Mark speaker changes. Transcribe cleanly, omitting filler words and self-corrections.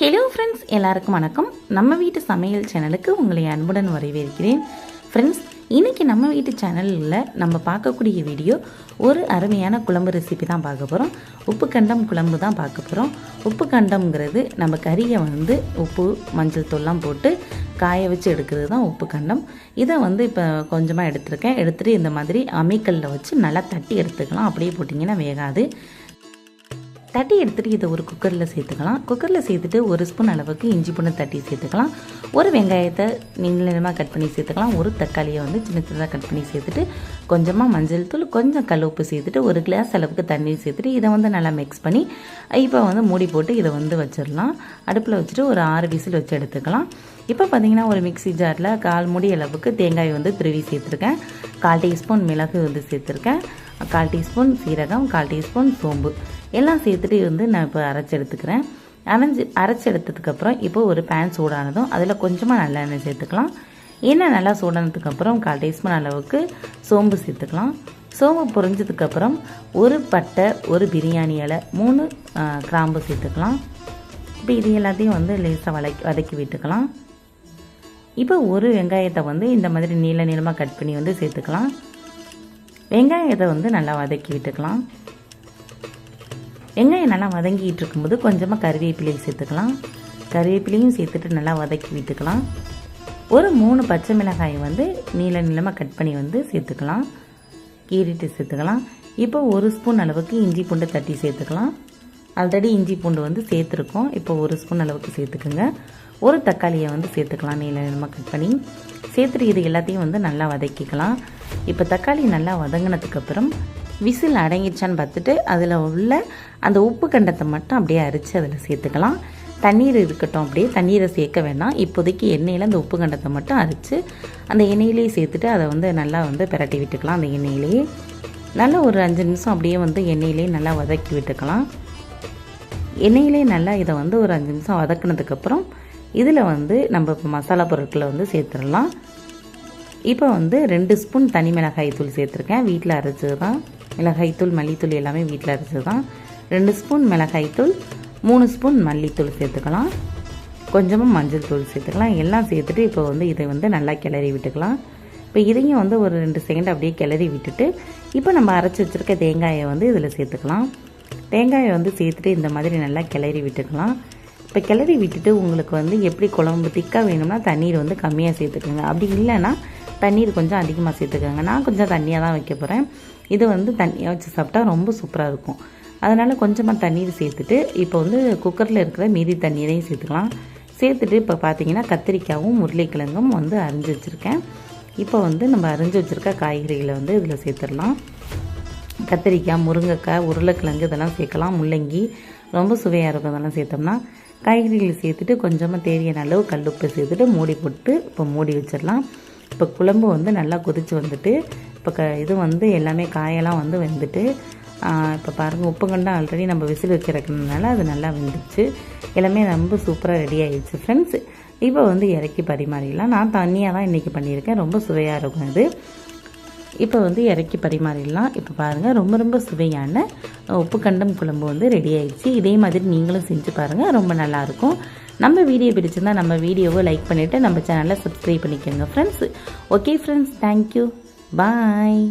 Speaker 1: Hello friends, எல்லாருக்கும் வணக்கம். நம்ம வீட்டு சமையல் சேனலுக்கு உங்களை அன்புடன் வரவேற்கிறேன். ஃப்ரெண்ட்ஸ், இன்றைக்கி நம்ம வீட்டு சேனலில் நம்ம பார்க்கக்கூடிய வீடியோ ஒரு அருமையான குழம்பு ரெசிபி தான் பார்க்க போகிறோம். உப்பு கண்டம் குழம்பு தான் பார்க்க போகிறோம். உப்பு கண்டம்ங்கிறது நம்ம கறியை உப்பு மஞ்சள் தூள்லாம் போட்டு காய வச்சு எடுக்கிறது தான் உப்பு கண்டம். இதை இப்போ கொஞ்சமாக எடுத்துகிட்டு இந்த மாதிரி அம்மிக்கல்லில் வச்சு நல்லா தட்டி எடுத்துக்கலாம். அப்படியே போட்டிங்கன்னா வேகாது. தட்டி எடுத்துகிட்டு இதை ஒரு குக்கரில் சேர்த்துக்கலாம். குக்கரில் சேர்த்துட்டு ஒரு ஸ்பூன் அளவுக்கு இஞ்சி பூண்டு தட்டி சேர்த்துக்கலாம். ஒரு வெங்காயத்தை நீளமாக கட் பண்ணி சேர்த்துக்கலாம். ஒரு தக்காளியை சின்ன சின்னதாக கட் பண்ணி சேர்த்துட்டு கொஞ்சமாக மஞ்சள் தூள், கொஞ்சம் கல் உப்பு சேர்த்துட்டு ஒரு கிளாஸ் அளவுக்கு தண்ணி சேர்த்துட்டு இதை நல்லா மிக்ஸ் பண்ணி இப்போ மூடி போட்டு இதை வச்சிடலாம். அடுப்பில் வச்சுட்டு ஒரு 6 விசில் வச்சு எடுத்துக்கலாம். இப்போ பார்த்திங்கன்னா ஒரு மிக்ஸி ஜாரில் 1/4 மூடி அளவுக்கு தேங்காய் துருவி சேர்த்துருக்கேன். 1/4 டீஸ்பூன் மிளகு சேர்த்துருக்கேன். 1/4 டீஸ்பூன் சீரகம், 1/4 டீஸ்பூன் சோம்பு எல்லாம் சேர்த்துட்டு நான் இப்போ அரைச்சி எடுத்துக்கிறேன். அரைச்சி எடுத்ததுக்கப்புறம் இப்போ ஒரு பேன் சூடானதும் அதில் கொஞ்சமாக நல்லெண்ணெய் சேர்த்துக்கலாம். எண்ணெய் நல்லா சூடானதுக்கப்புறம் 1/4 டீஸ்பூன் அளவுக்கு சோம்பு சேர்த்துக்கலாம். சோம்பு பொரிஞ்சதுக்கப்புறம் ஒரு பட்டை, ஒரு பிரியாணி இலை, 3 கிராம்பு சேர்த்துக்கலாம். இப்போ இது எல்லாத்தையும் லேசாக வதக்கி விட்டுக்கலாம். இப்போ ஒரு வெங்காயத்தை இந்த மாதிரி நீளமாக கட் பண்ணி சேர்த்துக்கலாம். வெங்காயத்தை நல்லா வதக்கி விட்டுக்கலாம். வெங்காயம் நல்லா வதங்கிட்டு இருக்கும்போது கொஞ்சமாக கறிவேப்பிலையை சேர்த்துக்கலாம். கறிவேப்பிலையும் சேர்த்துட்டு நல்லா வதக்கி விட்டுக்கலாம். ஒரு 3 பச்சை மிளகாயை நீளமாக கட் பண்ணி சேர்த்துக்கலாம். கீறிட்டு சேர்த்துக்கலாம். இப்போ 1 ஸ்பூன் அளவுக்கு இஞ்சி பூண்டு தட்டி சேர்த்துக்கலாம். ஆல்ரெடி இஞ்சி பூண்டு சேர்த்துருக்கோம். இப்போ 1 ஸ்பூன் அளவுக்கு சேர்த்துக்குங்க. ஒரு தக்காளியை சேர்த்துக்கலாம். நீளமாக கட் பண்ணி சேர்த்துட்டு இது எல்லாத்தையும் நல்லா வதக்கிக்கலாம். இப்போ தக்காளி நல்லா வதங்கினதுக்கப்புறம் விசில் அடங்கிடுச்சான்னு பார்த்துட்டு அதில் உள்ள அந்த உப்பு கண்டத்தை மட்டும் அப்படியே அரைச்சி அதில் சேர்த்துக்கலாம். தண்ணீர் இருக்கட்டும், அப்படியே தண்ணீரை சேர்க்க வேண்டாம். இப்போதைக்கு எண்ணெயில் அந்த உப்பு கண்டத்தை மட்டும் அரைச்சி அந்த எண்ணெயிலேயே சேர்த்துட்டு அதை நல்லா பிரட்டி விட்டுக்கலாம். அந்த எண்ணெயிலேயே நல்லா ஒரு 5 நிமிஷம் அப்படியே எண்ணெயிலே நல்லா வதக்கி விட்டுக்கலாம். எண்ணெயிலே நல்லா இதை ஒரு 5 நிமிஷம் வதக்கினதுக்கப்புறம் இதில் நம்ம இப்போ மசாலா பொருட்களை சேர்த்துடலாம். இப்போ 2 ஸ்பூன் தனி மிளகாய் தூள் சேர்த்துருக்கேன். வீட்டில் அரைச்சது தான். மிளகாய்த்தூள், மல்லித்தூள் எல்லாமே வீட்டில் அரைச்சது தான். 2 ஸ்பூன் மிளகாய்த்தூள், 3 ஸ்பூன் மல்லித்தூள் சேர்த்துக்கலாம். கொஞ்சமாக மஞ்சள் தூள் சேர்த்துக்கலாம். எல்லாம் சேர்த்துட்டு இப்போ இதை நல்லா கிளறி விட்டுக்கலாம். இப்போ இதையும் ஒரு 2 செகண்ட் அப்படியே கிளறி விட்டுட்டு இப்போ நம்ம அரைச்சி வச்சுருக்க தேங்காயை இதில் சேர்த்துக்கலாம். தேங்காயை சேர்த்துட்டு இந்த மாதிரி நல்லா கிளறி விட்டுக்கலாம். இப்போ கிளறி விட்டுட்டு உங்களுக்கு எப்படி குழம்பு திக்காக வேணும்னா தண்ணீர் கம்மியாக சேர்த்துக்கோங்க. அப்படி இல்லைன்னா தண்ணீர் கொஞ்சம் அதிகமாக சேர்த்துக்கோங்க. நான் கொஞ்சம் தண்ணியாக தான் வைக்க போகிறேன். இது தண்ணியாக வச்சு சாப்பிட்டா ரொம்ப சூப்பராக இருக்கும். அதனால் கொஞ்சமாக தண்ணீர் சேர்த்துட்டு இப்போ குக்கரில் இருக்கிற மீதி தண்ணீரையும் சேர்த்துக்கலாம். சேர்த்துட்டு இப்போ பார்த்தீங்கன்னா கத்திரிக்காயும் உருளைக்கிழங்கும் அரிஞ்சு வச்சுருக்கேன். இப்போ நம்ம அரிஞ்சு வச்சுருக்க காய்கறிகளை இதில் சேர்த்துடலாம். கத்திரிக்காய், முருங்கைக்காய், உருளைக்கிழங்கு இதெல்லாம் சேர்க்கலாம். முள்ளங்கி ரொம்ப சுவையாக இருக்கும். இதெல்லாம் சேர்த்தோம்னா காய்கறிகளை சேர்த்துட்டு கொஞ்சமாக தேவையான அளவு கல்லுப்பு சேர்த்துட்டு மூடி போட்டு இப்போ மூடி வச்சிடலாம். இப்போ குழம்பு நல்லா கொதித்து வந்துட்டு இப்போ இது எல்லாமே காயெல்லாம் வெந்துட்டு இப்போ பாருங்கள், உப்பு கண்டம் ஆல்ரெடி நம்ம விசில் வச்சு இறக்குனதுனால அது நல்லா வெந்துச்சு. எல்லாமே ரொம்ப சூப்பராக ரெடி ஆகிடுச்சு ஃப்ரெண்ட்ஸ். இப்போ இறக்கி பரிமாறிடலாம். நான் தண்ணியாக தான் இன்றைக்கி பண்ணியிருக்கேன். ரொம்ப சுவையாக இருக்கும் இது. இப்போ இறக்கி பரிமாறிடலாம். இப்போ பாருங்கள், ரொம்ப ரொம்ப சுவையான உப்பு கண்டம் குழம்பு ரெடி ஆகிடுச்சு. இதே மாதிரி நீங்களும் செஞ்சு பாருங்கள், ரொம்ப நல்லாயிருக்கும். நம்ம வீடியோ பிடிச்சிருந்தால் நம்ம வீடியோவை லைக் பண்ணிவிட்டு நம்ம சேனலை சப்ஸ்கிரைப் பண்ணிக்கோங்க ஃப்ரெண்ட்ஸ். ஓகே ஃப்ரெண்ட்ஸ், தேங்க்யூ, பாய்.